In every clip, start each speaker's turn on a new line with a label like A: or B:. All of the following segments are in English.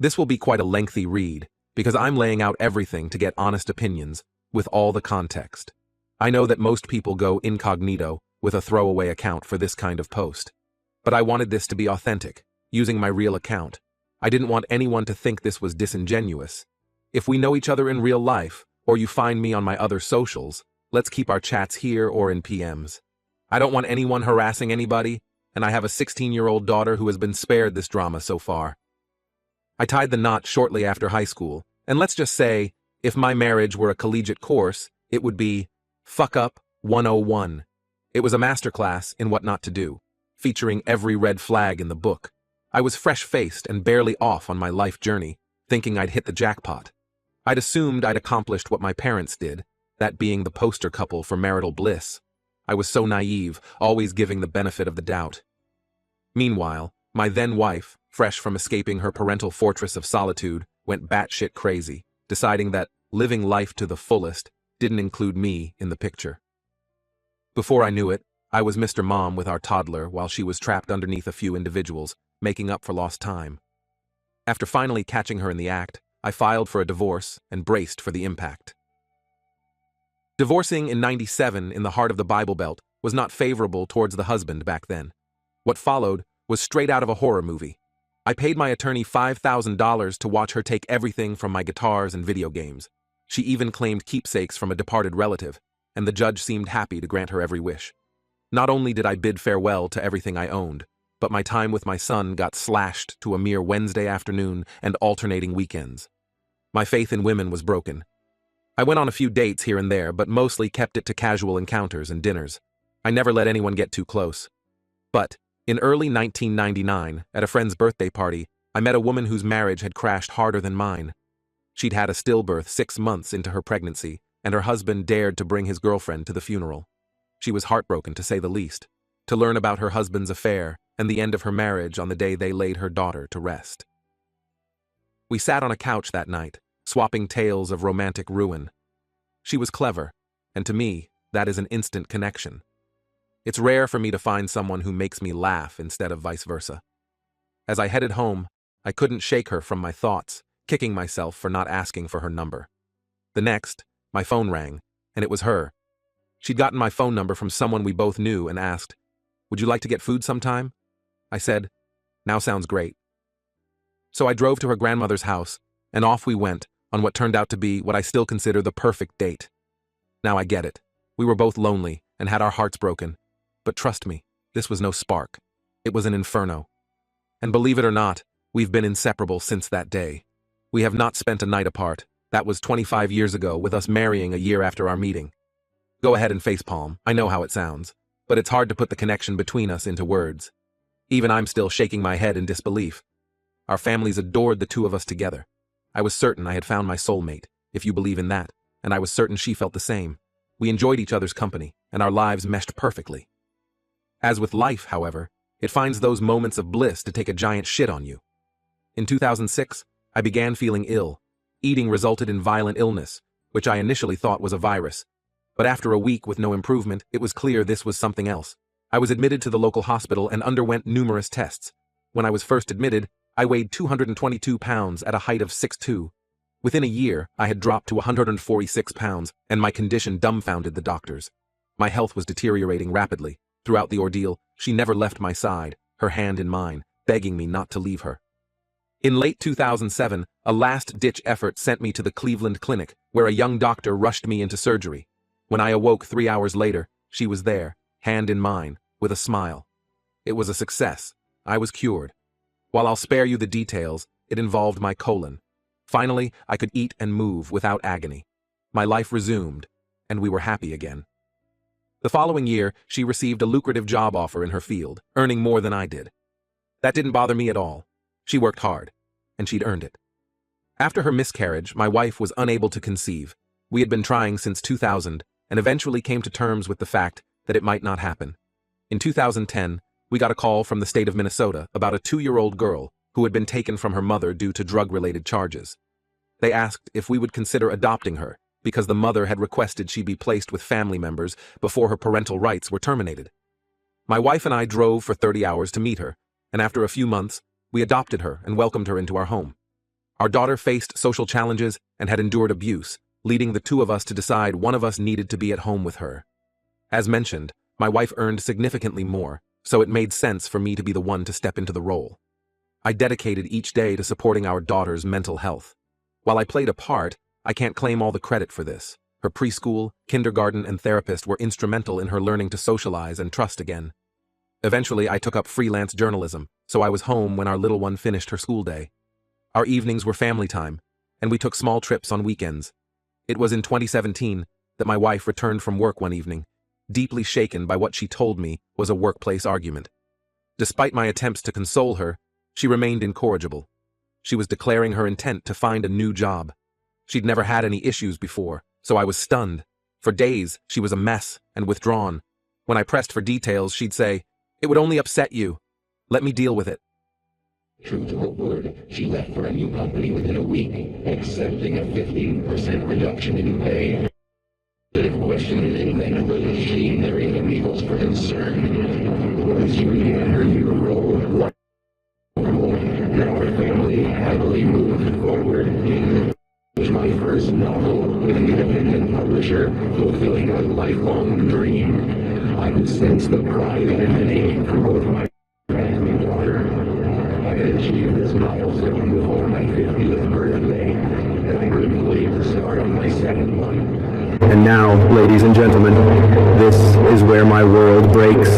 A: This will be quite a lengthy read, because I'm laying out everything to get honest opinions, with all the context. I know that most people go incognito with a throwaway account for this kind of post. But I wanted this to be authentic, using my real account. I didn't want anyone to think this was disingenuous. If we know each other in real life, or you find me on my other socials, let's keep our chats here or in PMs. I don't want anyone harassing anybody, and I have a 16-year-old daughter who has been spared this drama so far. I tied the knot shortly after high school, and let's just say, if my marriage were a collegiate course, it would be Fuck Up 101. It was a masterclass in what not to do, featuring every red flag in the book. I was fresh-faced and barely off on my life journey, thinking I'd hit the jackpot. I'd assumed I'd accomplished what my parents did, that being the poster couple for marital bliss. I was so naive, always giving the benefit of the doubt. Meanwhile, my then-wife, fresh from escaping her parental fortress of solitude, went batshit crazy, deciding that living life to the fullest didn't include me in the picture. Before I knew it, I was Mr. Mom with our toddler while she was trapped underneath a few individuals, making up for lost time. After finally catching her in the act, I filed for a divorce and braced for the impact. Divorcing in '97 in the heart of the Bible Belt was not favorable towards the husband back then. What followed was straight out of a horror movie. I paid my attorney $5,000 to watch her take everything from my guitars and video games. She even claimed keepsakes from a departed relative, and the judge seemed happy to grant her every wish. Not only did I bid farewell to everything I owned, but my time with my son got slashed to a mere Wednesday afternoon and alternating weekends. My faith in women was broken. I went on a few dates here and there, but mostly kept it to casual encounters and dinners. I never let anyone get too close. But in early 1999, at a friend's birthday party, I met a woman whose marriage had crashed harder than mine. She'd had a stillbirth 6 months into her pregnancy, and her husband dared to bring his girlfriend to the funeral. She was heartbroken, to say the least, to learn about her husband's affair and the end of her marriage on the day they laid her daughter to rest. We sat on a couch that night, swapping tales of romantic ruin. She was clever, and to me, that is an instant connection. It's rare for me to find someone who makes me laugh instead of vice versa. As I headed home, I couldn't shake her from my thoughts, kicking myself for not asking for her number. The next, my phone rang, and it was her. She'd gotten my phone number from someone we both knew and asked, "Would you like to get food sometime?" I said, "Now sounds great." So I drove to her grandmother's house, and off we went on what turned out to be what I still consider the perfect date. Now I get it. We were both lonely and had our hearts broken. But trust me, this was no spark. It was an inferno. And believe it or not, we've been inseparable since that day. We have not spent a night apart. That was 25 years ago, with us marrying a year after our meeting. Go ahead and facepalm, I know how it sounds, but it's hard to put the connection between us into words. Even I'm still shaking my head in disbelief. Our families adored the two of us together. I was certain I had found my soulmate, if you believe in that, and I was certain she felt the same. We enjoyed each other's company, and our lives meshed perfectly. As with life, however, it finds those moments of bliss to take a giant shit on you. In 2006, I began feeling ill. Eating resulted in violent illness, which I initially thought was a virus. But after a week with no improvement, it was clear this was something else. I was admitted to the local hospital and underwent numerous tests. When I was first admitted, I weighed 222 pounds at a height of 6'2". Within a year, I had dropped to 146 pounds, and my condition dumbfounded the doctors. My health was deteriorating rapidly. Throughout the ordeal, she never left my side, her hand in mine, begging me not to leave her. In late 2007, a last-ditch effort sent me to the Cleveland Clinic, where a young doctor rushed me into surgery. When I awoke 3 hours later, she was there, hand in mine, with a smile. It was a success. I was cured. While I'll spare you the details, it involved my colon. Finally, I could eat and move without agony. My life resumed, and we were happy again. The following year, she received a lucrative job offer in her field, earning more than I did. That didn't bother me at all. She worked hard, and she'd earned it. After her miscarriage, my wife was unable to conceive. We had been trying since 2000, and eventually came to terms with the fact that it might not happen. In 2010, we got a call from the state of Minnesota about a 2-year-old girl who had been taken from her mother due to drug-related charges. They asked if we would consider adopting her, because the mother had requested she be placed with family members before her parental rights were terminated. My wife and I drove for 30 hours to meet her, and after a few months, we adopted her and welcomed her into our home. Our daughter faced social challenges and had endured abuse, leading the two of us to decide one of us needed to be at home with her. As mentioned, my wife earned significantly more, so it made sense for me to be the one to step into the role. I dedicated each day to supporting our daughter's mental health. While I played a part, I can't claim all the credit for this. Her preschool, kindergarten, and therapist were instrumental in her learning to socialize and trust again. Eventually, I took up freelance journalism, so I was home when our little one finished her school day. Our evenings were family time, and we took small trips on weekends. It was in 2017 that my wife returned from work one evening, deeply shaken by what she told me was a workplace argument. Despite my attempts to console her, she remained incorrigible. She was declaring her intent to find a new job. She'd never had any issues before, so I was stunned. For days, she was a mess and withdrawn. When I pressed for details, she'd say, "It would only upset you. Let me deal with it."
B: True to her word, she left for a new company within a week, accepting a 15% reduction in pay. The question then was she married amigos for concern. Was she began her new role? Now her family happily moved forward. It was my first novel with an independent publisher, fulfilling a lifelong dream. I could sense the pride and emanating from both my and daughter. I had achieved this milestone before my 50th birthday, and gratefully the start of my second one.
C: And now, ladies and gentlemen, this is where my world breaks.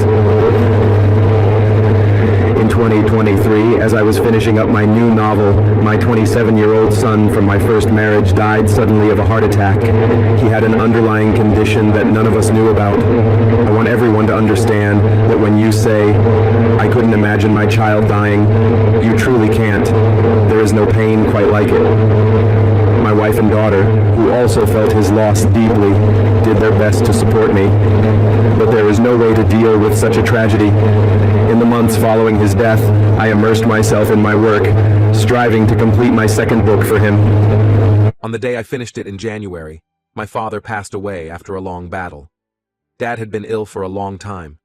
C: In 2023, as I was finishing up my new novel, my 27-year-old son from my first marriage died suddenly of a heart attack. He had an underlying condition that none of us knew about. I want everyone to understand that when you say, "I couldn't imagine my child dying," you truly can't. There is no pain quite like it. My wife and daughter, who also felt his loss deeply, did their best to support me. But there is no way to deal with such a tragedy. In the months following his death, I immersed myself in my work, striving to complete my second book for him.
A: On the day I finished it in January, my father passed away after a long battle. Dad had been ill for a long time.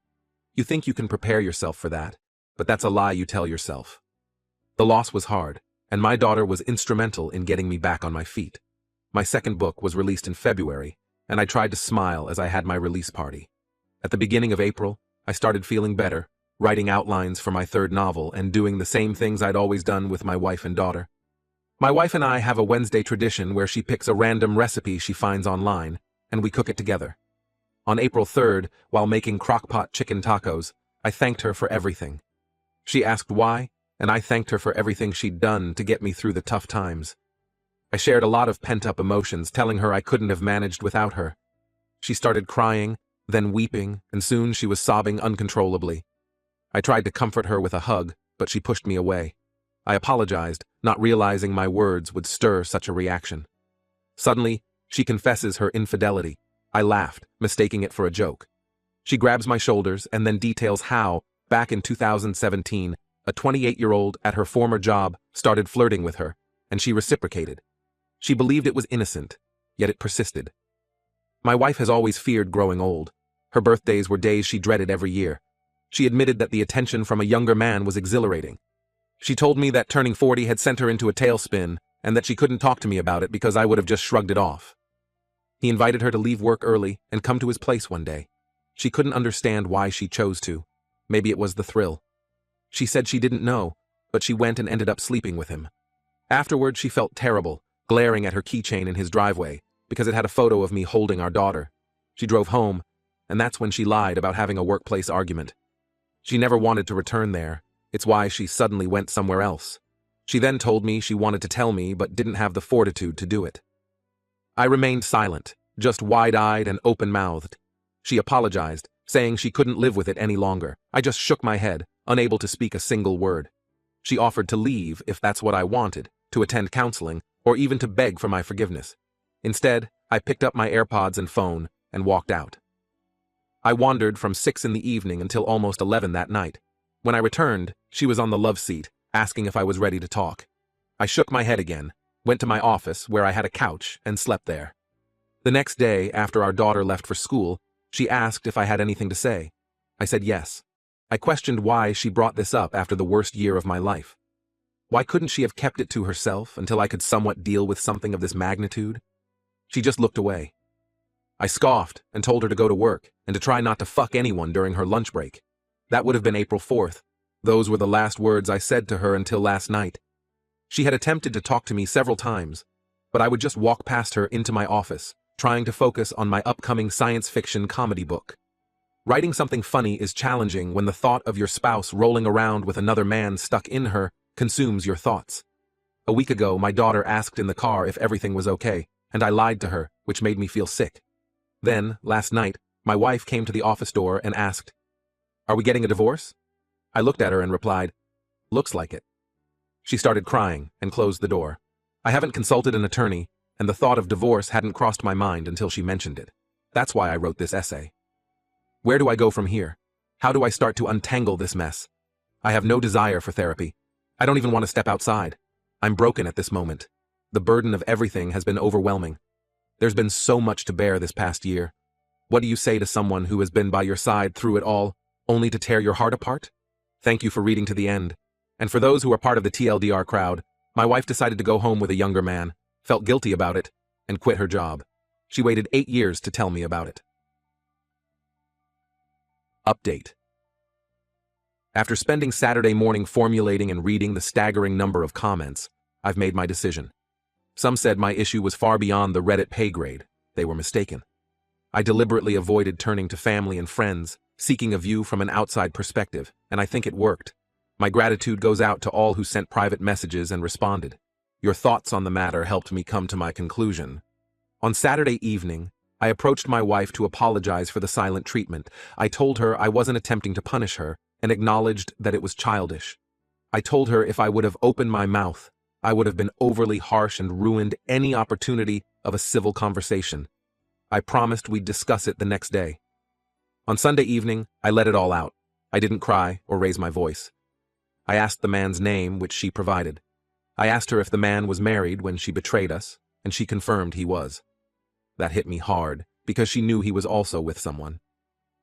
A: You think you can prepare yourself for that, but that's a lie you tell yourself. The loss was hard, and my daughter was instrumental in getting me back on my feet. My second book was released in February, and I tried to smile as I had my release party. At the beginning of April, I started feeling better, writing outlines for my third novel and doing the same things I'd always done with my wife and daughter. My wife and I have a Wednesday tradition where she picks a random recipe she finds online, and we cook it together. On April 3rd, while making crock-pot chicken tacos, I thanked her for everything. She asked why, and I thanked her for everything she'd done to get me through the tough times. I shared a lot of pent-up emotions, telling her I couldn't have managed without her. She started crying, then weeping, and soon she was sobbing uncontrollably. I tried to comfort her with a hug, but she pushed me away. I apologized, not realizing my words would stir such a reaction. Suddenly, she confesses her infidelity. I laughed, mistaking it for a joke. She grabs my shoulders and then details how, back in 2017, a 28-year-old at her former job started flirting with her, and she reciprocated. She believed it was innocent, yet it persisted. My wife has always feared growing old. Her birthdays were days she dreaded every year. She admitted that the attention from a younger man was exhilarating. She told me that turning 40 had sent her into a tailspin, and that she couldn't talk to me about it because I would have just shrugged it off. He invited her to leave work early and come to his place one day. She couldn't understand why she chose to. Maybe it was the thrill. She said she didn't know, but she went and ended up sleeping with him. Afterward, she felt terrible, glaring at her keychain in his driveway, because it had a photo of me holding our daughter. She drove home, and that's when she lied about having a workplace argument. She never wanted to return there. It's why she suddenly went somewhere else. She then told me she wanted to tell me but didn't have the fortitude to do it. I remained silent, just wide-eyed and open-mouthed. She apologized, saying she couldn't live with it any longer. I just shook my head, unable to speak a single word. She offered to leave if that's what I wanted, to attend counseling, or even to beg for my forgiveness. Instead, I picked up my AirPods and phone and walked out. I wandered from 6 in the evening until almost 11 that night. When I returned, she was on the love seat, asking if I was ready to talk. I shook my head again, went to my office where I had a couch and slept there. The next day, after our daughter left for school, she asked if I had anything to say. I said yes. I questioned why she brought this up after the worst year of my life. Why couldn't she have kept it to herself until I could somewhat deal with something of this magnitude? She just looked away. I scoffed and told her to go to work and to try not to fuck anyone during her lunch break. That would have been April 4th. Those were the last words I said to her until last night. She had attempted to talk to me several times, but I would just walk past her into my office, trying to focus on my upcoming science fiction comedy book. Writing something funny is challenging when the thought of your spouse rolling around with another man stuck in her consumes your thoughts. A week ago, my daughter asked in the car if everything was okay, and I lied to her, which made me feel sick. Then, last night, my wife came to the office door and asked, "Are we getting a divorce?" I looked at her and replied, "Looks like it." She started crying and closed the door. I haven't consulted an attorney, and the thought of divorce hadn't crossed my mind until she mentioned it. That's why I wrote this essay. Where do I go from here? How do I start to untangle this mess? I have no desire for therapy. I don't even want to step outside. I'm broken at this moment. The burden of everything has been overwhelming. There's been so much to bear this past year. What do you say to someone who has been by your side through it all, only to tear your heart apart? Thank you for reading to the end. And for those who are part of the TLDR crowd, my wife decided to go home with a younger man, felt guilty about it, and quit her job. She waited 8 years to tell me about it. Update. After spending Saturday morning formulating and reading the staggering number of comments, I've made my decision. Some said my issue was far beyond the Reddit pay grade. They were mistaken. I deliberately avoided turning to family and friends, seeking a view from an outside perspective, and I think it worked. My gratitude goes out to all who sent private messages and responded. Your thoughts on the matter helped me come to my conclusion. On Saturday evening, I approached my wife to apologize for the silent treatment. I told her I wasn't attempting to punish her and acknowledged that it was childish. I told her if I would have opened my mouth, I would have been overly harsh and ruined any opportunity of a civil conversation. I promised we'd discuss it the next day. On Sunday evening, I let it all out. I didn't cry or raise my voice. I asked the man's name, which she provided. I asked her if the man was married when she betrayed us, and she confirmed he was. That hit me hard, because she knew he was also with someone.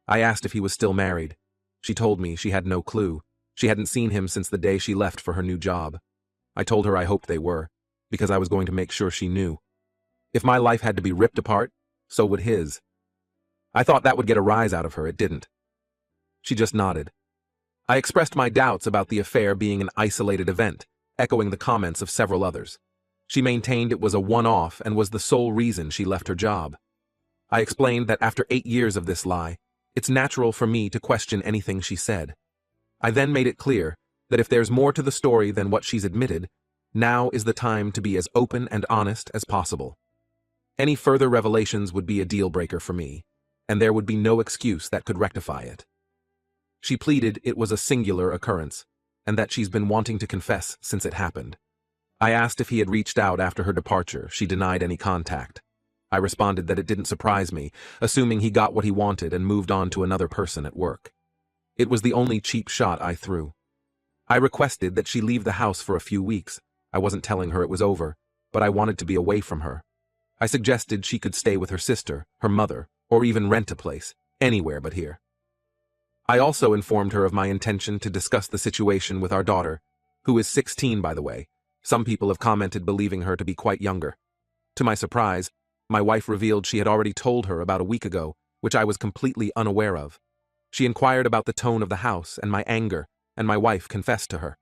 A: I asked if he was still married. She told me she had no clue. She hadn't seen him since the day she left for her new job. I told her I hoped they were, because I was going to make sure she knew. If my life had to be ripped apart, so would his. I thought that would get a rise out of her. It didn't. She just nodded. I expressed my doubts about the affair being an isolated event, echoing the comments of several others. She maintained it was a one-off and was the sole reason she left her job. I explained that after 8 years of this lie, it's natural for me to question anything she said. I then made it clear that if there's more to the story than what she's admitted, now is the time to be as open and honest as possible. Any further revelations would be a deal-breaker for me, and there would be no excuse that could rectify it. She pleaded it was a singular occurrence, and that she's been wanting to confess since it happened. I asked if he had reached out after her departure. She denied any contact. I responded that it didn't surprise me, assuming he got what he wanted and moved on to another person at work. It was the only cheap shot I threw. I requested that she leave the house for a few weeks. I wasn't telling her it was over, but I wanted to be away from her. I suggested she could stay with her sister, her mother, or even rent a place, anywhere but here. I also informed her of my intention to discuss the situation with our daughter, who is 16, by the way. Some people have commented believing her to be quite younger. To my surprise, my wife revealed she had already told her about a week ago, which I was completely unaware of. She inquired about the tone of the house and my anger, and my wife confessed to her.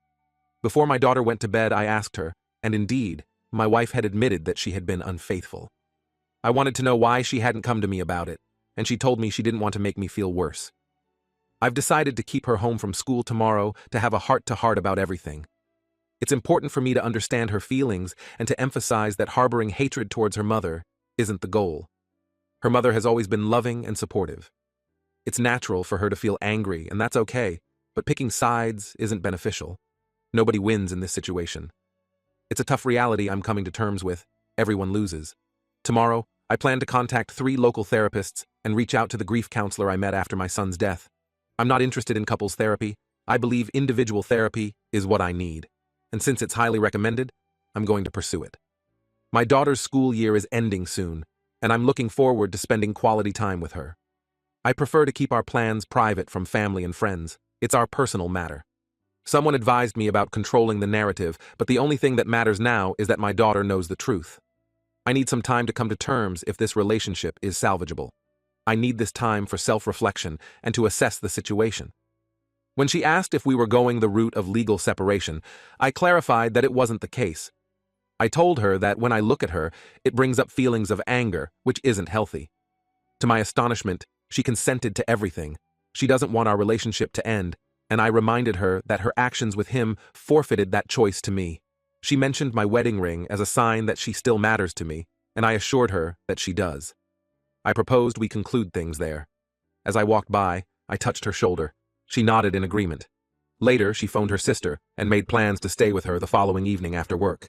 A: Before my daughter went to bed, I asked her, and indeed, my wife had admitted that she had been unfaithful. I wanted to know why she hadn't come to me about it, and she told me she didn't want to make me feel worse. I've decided to keep her home from school tomorrow to have a heart-to-heart about everything. It's important for me to understand her feelings and to emphasize that harboring hatred towards her mother isn't the goal. Her mother has always been loving and supportive. It's natural for her to feel angry, and that's okay, but picking sides isn't beneficial. Nobody wins in this situation. It's a tough reality I'm coming to terms with. Everyone loses. Tomorrow, I plan to contact 3 local therapists and reach out to the grief counselor I met after my son's death. I'm not interested in couples therapy. I believe individual therapy is what I need. And since it's highly recommended, I'm going to pursue it. My daughter's school year is ending soon, and I'm looking forward to spending quality time with her. I prefer to keep our plans private from family and friends. It's our personal matter. Someone advised me about controlling the narrative, but the only thing that matters now is that my daughter knows the truth. I need some time to come to terms if this relationship is salvageable. I need this time for self-reflection and to assess the situation. When she asked if we were going the route of legal separation, I clarified that it wasn't the case. I told her that when I look at her, it brings up feelings of anger, which isn't healthy. To my astonishment, she consented to everything. She doesn't want our relationship to end, and I reminded her that her actions with him forfeited that choice to me. She mentioned my wedding ring as a sign that she still matters to me, and I assured her that she does. I proposed we conclude things there. As I walked by, I touched her shoulder. She nodded in agreement. Later, she phoned her sister and made plans to stay with her the following evening after work.